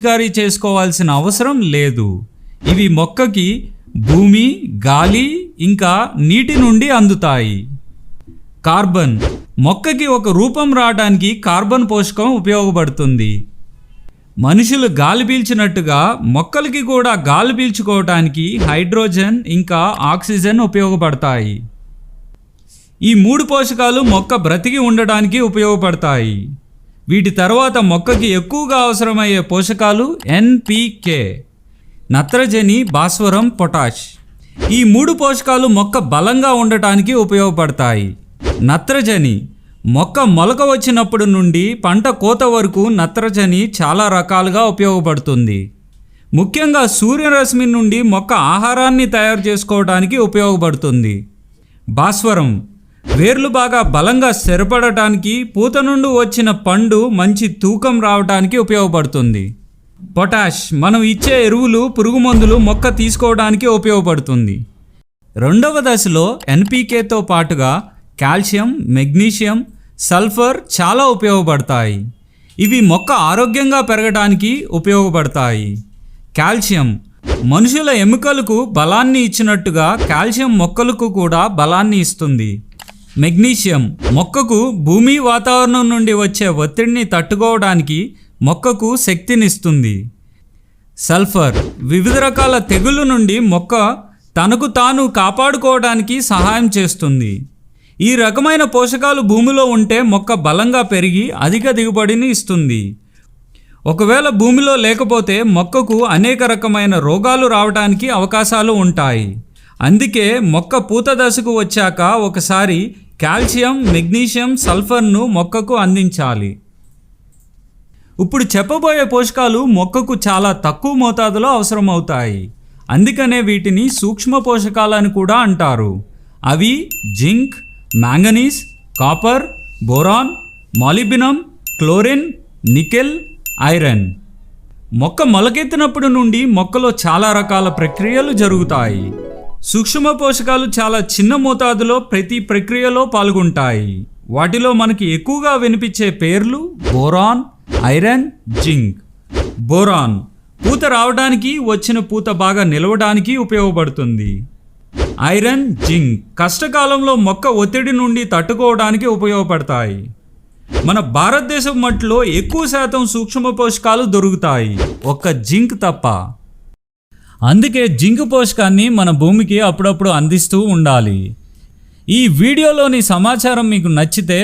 పిచికారీ చేసుకోవాల్సిన అవసరం లేదు. ఇవి మొక్కకి భూమి, గాలి ఇంకా నీటి నుండి అందుతాయి. కార్బన్ మొక్కకి ఒక రూపం రావడానికి కార్బన్ పోషకం ఉపయోగపడుతుంది. మనుషులు గాలి పీల్చినట్టుగా మొక్కలకి కూడా గాలి పీల్చుకోవడానికి హైడ్రోజన్ ఇంకా ఆక్సిజన్ ఉపయోగపడతాయి. ఈ 3 పోషకాలు మొక్క బ్రతికి ఉండడానికి ఉపయోగపడతాయి. వీటి తర్వాత మొక్కకి ఎక్కువగా అవసరమయ్యే పోషకాలు NPK, నత్రజని, భాస్వరం, పొటాష్. ఈ 3 పోషకాలు మొక్క బలంగా ఉండటానికి ఉపయోగపడతాయి. నత్రజని మొక్క మొలక వచ్చినప్పుడు నుండి పంట కోత వరకు నత్రజని చాలా రకాలుగా ఉపయోగపడుతుంది. ముఖ్యంగా సూర్యరశ్మి నుండి మొక్క ఆహారాన్ని తయారు చేసుకోవడానికి ఉపయోగపడుతుంది. భాస్వరం వేర్లు బాగా బలంగా స్థిరపడటానికి, పూత నుండి వచ్చిన పండు మంచి తూకం రావడానికి ఉపయోగపడుతుంది. పొటాష్ మనం ఇచ్చే ఎరువులు, పురుగు మందులు మొక్క తీసుకోవడానికి ఉపయోగపడుతుంది. రెండవ దశలో NPKతో పాటుగా కాల్షియం, మెగ్నీషియం, సల్ఫర్ చాలా ఉపయోగపడతాయి. ఇవి మొక్క ఆరోగ్యంగా పెరగడానికి ఉపయోగపడతాయి. కాల్షియం మనుషుల ఎముకలకు బలాన్ని ఇచ్చినట్టుగా కాల్షియం మొక్కలకు కూడా బలాన్ని ఇస్తుంది. మెగ్నీషియం మొక్కకు భూమి, వాతావరణం నుండి వచ్చే ఒత్తిడిని తట్టుకోవడానికి మొక్కకు శక్తినిస్తుంది. సల్ఫర్ వివిధ రకాల తెగుళ్ళ నుండి మొక్క తనకు తాను కాపాడుకోవడానికి సహాయం చేస్తుంది. ఈ రకమైన పోషకాలు భూమిలో ఉంటే మొక్క బలంగా పెరిగి అధిక దిగుబడిని ఇస్తుంది. ఒకవేళ భూమిలో లేకపోతే మొక్కకు అనేక రకమైన రోగాలు రావడానికి అవకాశాలు ఉంటాయి. అందుకే మొక్క పూత దశకు వచ్చాక ఒకసారి కాల్షియం, మెగ్నీషియం, సల్ఫర్ను మొక్కకు అందించాలి. ఇప్పుడు చెప్పబోయే పోషకాలు మొక్కకు చాలా తక్కువ మోతాదులో అవసరమవుతాయి. అందుకనే వీటిని సూక్ష్మ పోషకాలని కూడా అంటారు. అవి zinc, manganese, copper, boron, molybdenum, chlorine, nickel, iron. మొక్క మొలకెత్తినప్పుడు నుండి మొక్కలో చాలా రకాల ప్రక్రియలు జరుగుతాయి. సూక్ష్మ పోషకాలు చాలా చిన్న మోతాదులో ప్రతి ప్రక్రియలో పాల్గొంటాయి. వాటిలో మనకి ఎక్కువగా వినిపించే పేర్లు బోరాన్, ఐరన్, జింక్. బోరాన్ పూత రావడానికి, వచ్చిన పూత బాగా నిలవడానికి ఉపయోగపడుతుంది. ఐరన్, జింక్ కష్టకాలంలో మొక్క ఒత్తిడి నుండి తట్టుకోవడానికి ఉపయోగపడతాయి. మన భారతదేశం మట్టిలో ఎక్కువ శాతం సూక్ష్మ పోషకాలు దొరుకుతాయి, ఒక్క జింక్ తప్ప. అందుకే జింక్ పోషకాన్ని మన భూమికి అప్పుడప్పుడు అందిస్తూ ఉండాలి. ఈ వీడియోలోని సమాచారం మీకు నచ్చితే